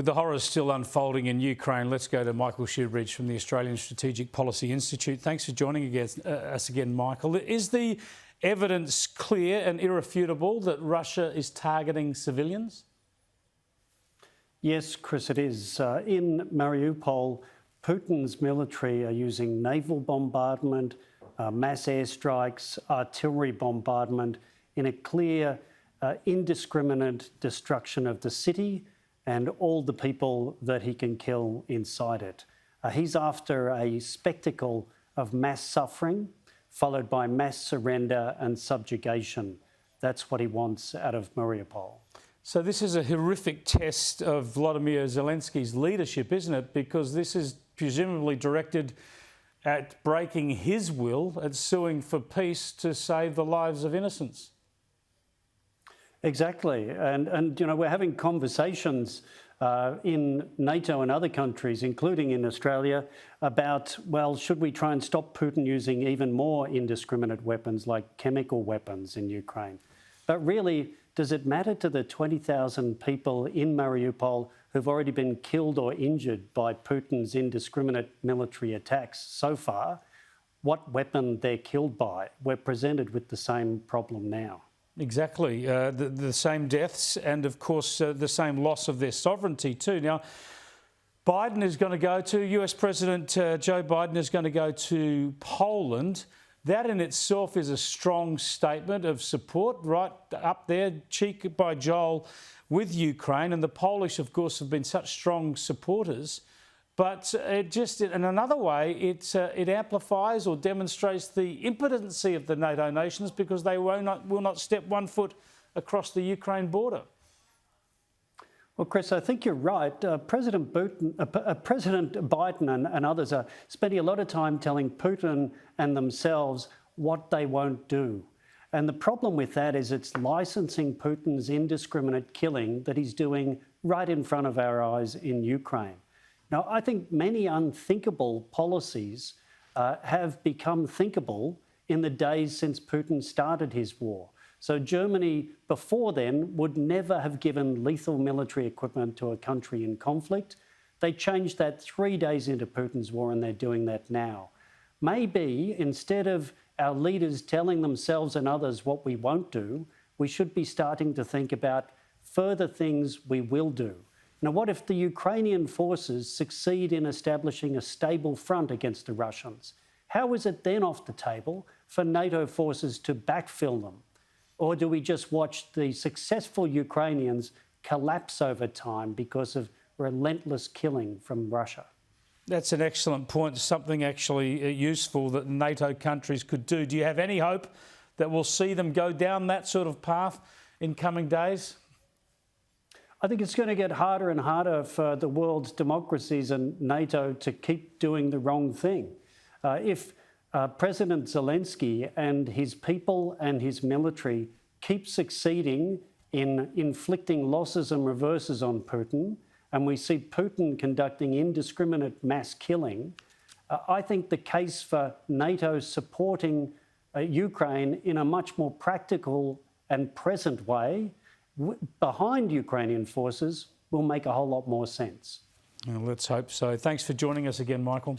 With the horrors still unfolding in Ukraine, let's go to Michael Shoebridge from the Australian Strategic Policy Institute. Thanks for joining us again, Michael. Is the evidence clear and irrefutable that Russia is targeting civilians? Yes, Chris, it is. In Mariupol, Putin's military are using naval bombardment, mass airstrikes, artillery bombardment in a clear, indiscriminate destruction of the city and all the people that he can kill inside it. He's after a spectacle of mass suffering, followed by mass surrender and subjugation. That's what he wants out of Mariupol. So this is a horrific test of Vladimir Zelensky's leadership, isn't it? Because this is presumably directed at breaking his will, at suing for peace to save the lives of innocents. Exactly. And you know, we're having conversations in NATO and other countries, including in Australia, about, well, should we try and stop Putin using even more indiscriminate weapons like chemical weapons in Ukraine? But really, does it matter to the 20,000 people in Mariupol who've already been killed or injured by Putin's indiscriminate military attacks so far, what weapon they're killed by? We're presented with the same problem now. Exactly. The same deaths and, of course, the same loss of their sovereignty too. Now, Biden is going to go to, US President Joe Biden is going to go to Poland. That in itself is a strong statement of support, right up there, cheek by jowl with Ukraine. And the Polish, of course, have been such strong supporters. But it just, in another way, it amplifies or demonstrates the impotency of the NATO nations because they will not step 1 foot across the Ukraine border. Well, Chris, I think you're right. President Biden and others are spending a lot of time telling Putin and themselves what they won't do. And the problem with that is it's licensing Putin's indiscriminate killing that he's doing right in front of our eyes in Ukraine. Now, I think many unthinkable policies have become thinkable in the days since Putin started his war. So Germany, before then, would never have given lethal military equipment to a country in conflict. They changed that 3 days into Putin's war, and they're doing that now. Maybe instead of our leaders telling themselves and others what we won't do, we should be starting to think about further things we will do. Now, what if the Ukrainian forces succeed in establishing a stable front against the Russians? How is it then off the table for NATO forces to backfill them? Or do we just watch the successful Ukrainians collapse over time because of relentless killing from Russia? That's an excellent point, something actually useful that NATO countries could do. Do you have any hope that we'll see them go down that sort of path in coming days? I think it's going to get harder and harder for the world's democracies and NATO to keep doing the wrong thing. If President Zelensky and his people and his military keep succeeding in inflicting losses and reverses on Putin, and we see Putin conducting indiscriminate mass killing, I think the case for NATO supporting Ukraine in a much more practical and present way behind Ukrainian forces will make a whole lot more sense. Well, let's hope so. Thanks for joining us again, Michael.